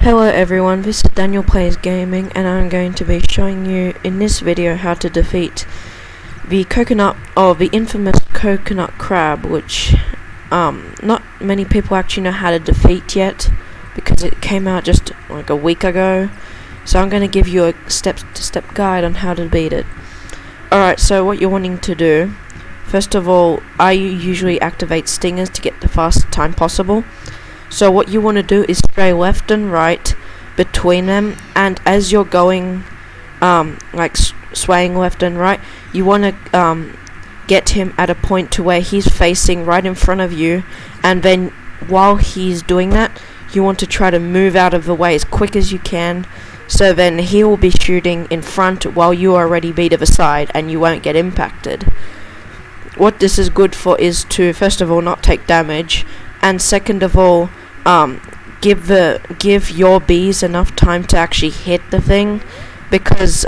Hello everyone, this is Daniel Plays Gaming, and I'm going to be showing you in this video how to defeat the infamous coconut crab, which not many people actually know how to defeat yet, because it came out just like a week ago. So I'm going to give you a step-to-step guide on how to beat it. Alright, so what you're wanting to do, first of all, I usually activate stingers to get the fastest time possible. So what you want to do is stray left and right between them, and as you're going swaying left and right, you want to get him at a point to where he's facing right in front of you, and then while he's doing that, you want to try to move out of the way as quick as you can, so then he will be shooting in front while you already be to the side and you won't get impacted. What this is good for is to, first of all, not take damage, and second of all, give your bees enough time to actually hit the thing, because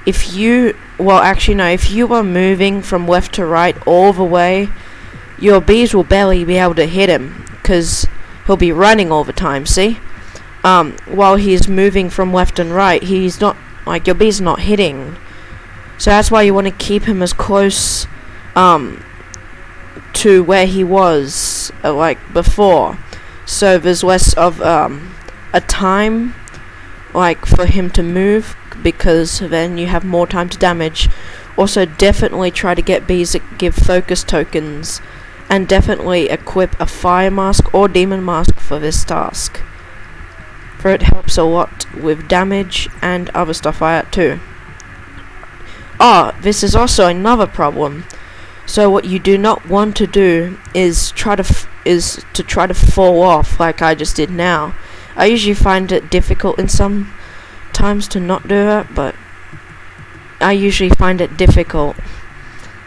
if you are moving from left to right all the way, your bees will barely be able to hit him, because he'll be running all the time, see? While he's moving from left and right, he's not, your bees not hitting. So that's why you want to keep him as close to where he was before, so there's less of a time for him to move, because then you have more time to damage. Also, definitely try to get bees that give focus tokens, and definitely equip a fire mask or demon mask for this task, for it helps a lot with damage and other stuff like that too. This is also another problem. So what you do not want to do is try to fall off like I just did now. I usually find it difficult in some times to not do it, but I usually find it difficult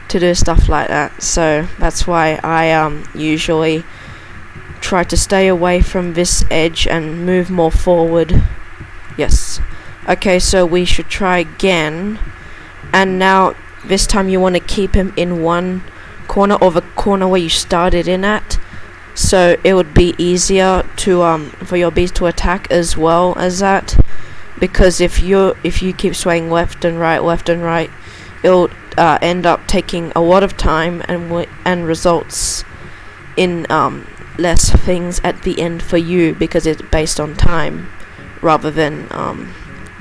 to do stuff like that. So that's why I usually try to stay away from this edge and move more forward. Yes. Okay, so we should try again, and now this time you want to keep him in one corner, or the corner where you started in at, so it would be easier to for your bees to attack as well as that, because if you keep swaying left and right, it'll end up taking a lot of time and results in less things at the end for you, because it's based on time rather than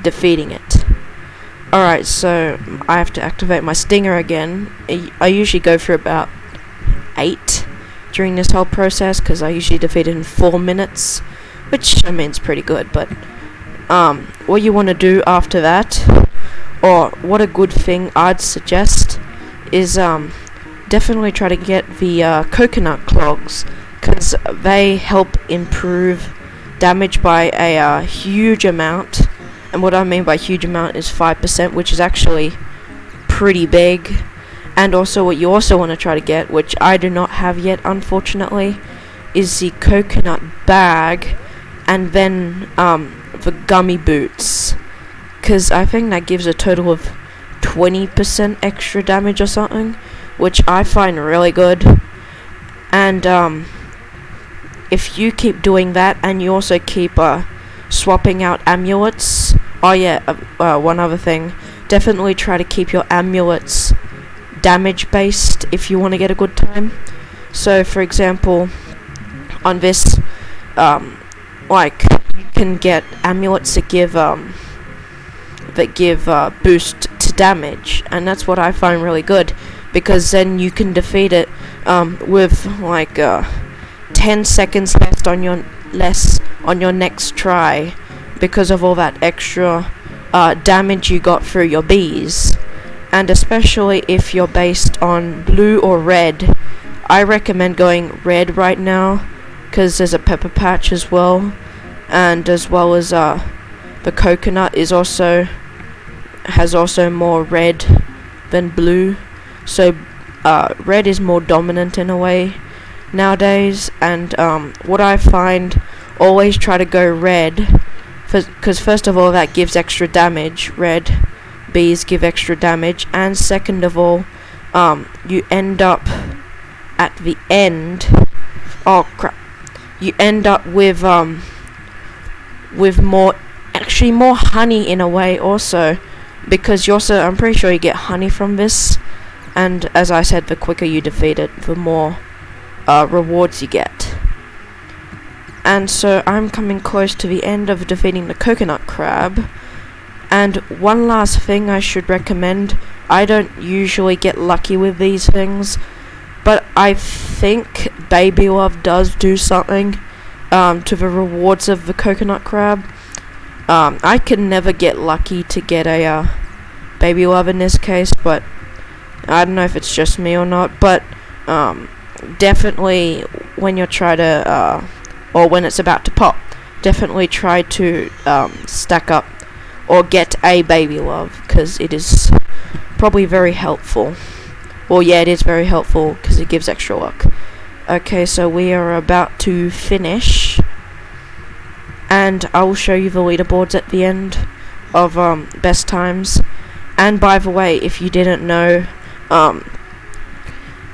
defeating it. Alright, so I have to activate my stinger again. I usually go for about 8 during this whole process, because I usually defeat it in 4 minutes, which I mean is pretty good. But what you want to do after that, or what a good thing I'd suggest, is definitely try to get the coconut clogs, because they help improve damage by a huge amount. And what I mean by huge amount is 5%, which is actually pretty big. And also what you also want to try to get, which I do not have yet unfortunately, is the coconut bag, and then the gummy boots, because I think that gives a total of 20% extra damage or something, which I find really good. And if you keep doing that, and you also keep swapping out amulets. One other thing, definitely try to keep your amulets damage based if you want to get a good time. So for example, on this you can get amulets that give boost to damage, and that's what I find really good, because then you can defeat it with 10 seconds less on your next try, because of all that extra damage you got through your bees. And especially if you're based on blue or red, I recommend going red right now, because there's a pepper patch as well, and as well as the coconut has also more red than blue, so red is more dominant in a way nowadays. And what I find, always try to go red, because first of all, that gives extra damage. Red bees give extra damage, and second of all, you end up at the end, you end up with with more honey in a way also, because I'm pretty sure you get honey from this, and as I said, the quicker you defeat it, the more rewards you get. And so I'm coming close to the end of defeating the coconut crab. And one last thing I should recommend, I don't usually get lucky with these things, but I think Baby Love does do something to the rewards of the coconut crab. I can never get lucky to get a Baby Love in this case, but I don't know if it's just me or not, but definitely when you try to or when it's about to pop, definitely try to stack up or get a Baby Love, because it is probably very helpful. Well, yeah, it is very helpful because it gives extra luck. Okay, so we are about to finish, and I will show you the leaderboards at the end of best times. And by the way, if you didn't know,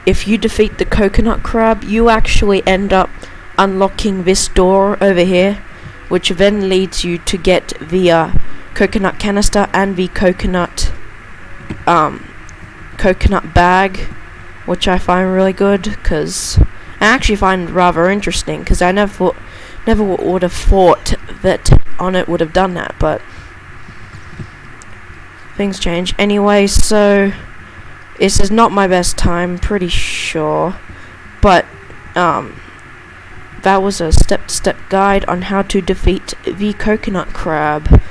if you defeat the coconut crab, you actually end up unlocking this door over here, which then leads you to get the coconut canister and the coconut bag, which I find really good, because I actually find rather interesting, because I never would have thought that on it would have done that, but things change. Anyway, so this is not my best time, pretty sure, but that was a step-to-step guide on how to defeat the coconut crab.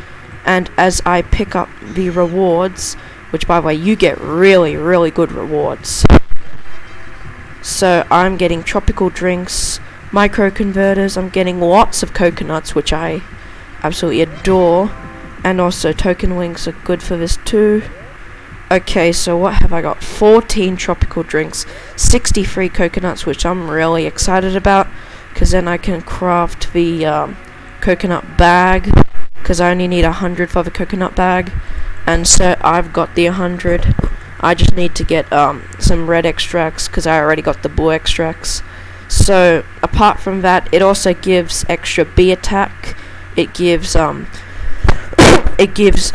And as I pick up the rewards, which by the way, you get really, really good rewards. So I'm getting tropical drinks, micro converters, I'm getting lots of coconuts, which I absolutely adore, and also token links are good for this too. Okay, so what have I got? 14 tropical drinks, 63 coconuts, which I'm really excited about, because then I can craft the coconut bag, because I only need 100 for the coconut bag, and so I've got the 100. I just need to get some red extracts, because I already got the blue extracts. So apart from that, it also gives extra bee attack. It gives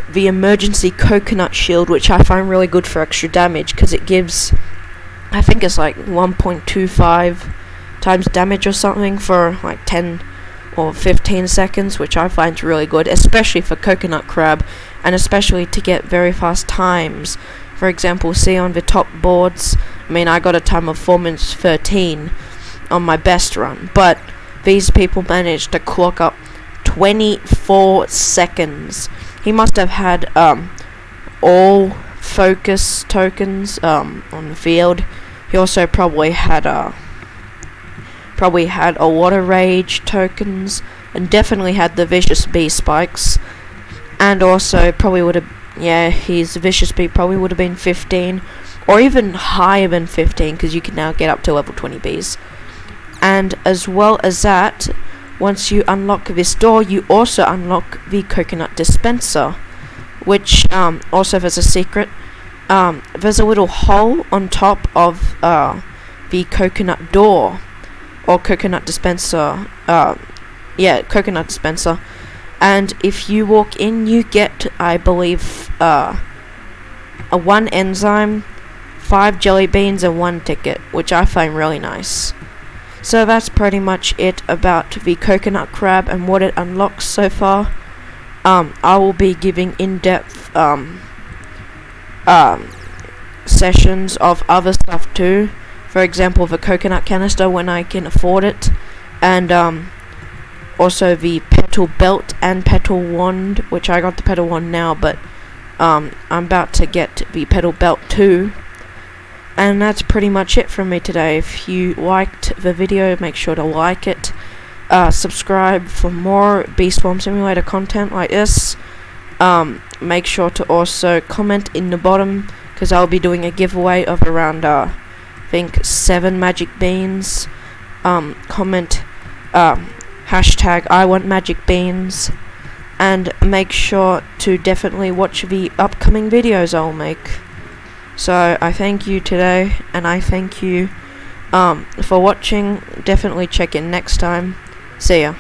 the emergency coconut shield, which I find really good for extra damage, because it gives, I think it's like 1.25 times damage or something for like 10 or 15 seconds, which I find really good, especially for coconut crab, and especially to get very fast times. For example, see on the top boards, I mean, I got a time of 4 minutes 13 on my best run, but these people managed to clock up 24 seconds. He must have had all focus tokens on the field. He also probably had a lot of rage tokens, and definitely had the vicious bee spikes, and also probably would have, yeah, his vicious bee probably would have been 15 or even higher than 15, because you can now get up to level 20 bees. And as well as that, once you unlock this door, you also unlock the coconut dispenser, which also there's a secret. There's a little hole on top of the coconut door, or coconut dispenser. Coconut dispenser. And if you walk in, you get, I believe, a 1 enzyme, 5 jelly beans, and 1 ticket, which I find really nice. So that's pretty much it about the coconut crab and what it unlocks so far. I will be giving in-depth sessions of other stuff too. For example, the coconut canister when I can afford it, and also the petal belt and petal wand, which I got the petal wand now, but I'm about to get the petal belt too. And that's pretty much it from me today. If you liked the video, make sure to like it. Subscribe for more Bee Swarm Simulator content like this. Make sure to also comment in the bottom, because I'll be doing a giveaway of around, I think, 7 magic beans. Comment hashtag I want magic beans. And make sure to definitely watch the upcoming videos I'll make. So I thank you today, and I thank you for watching. Definitely check in next time. See ya.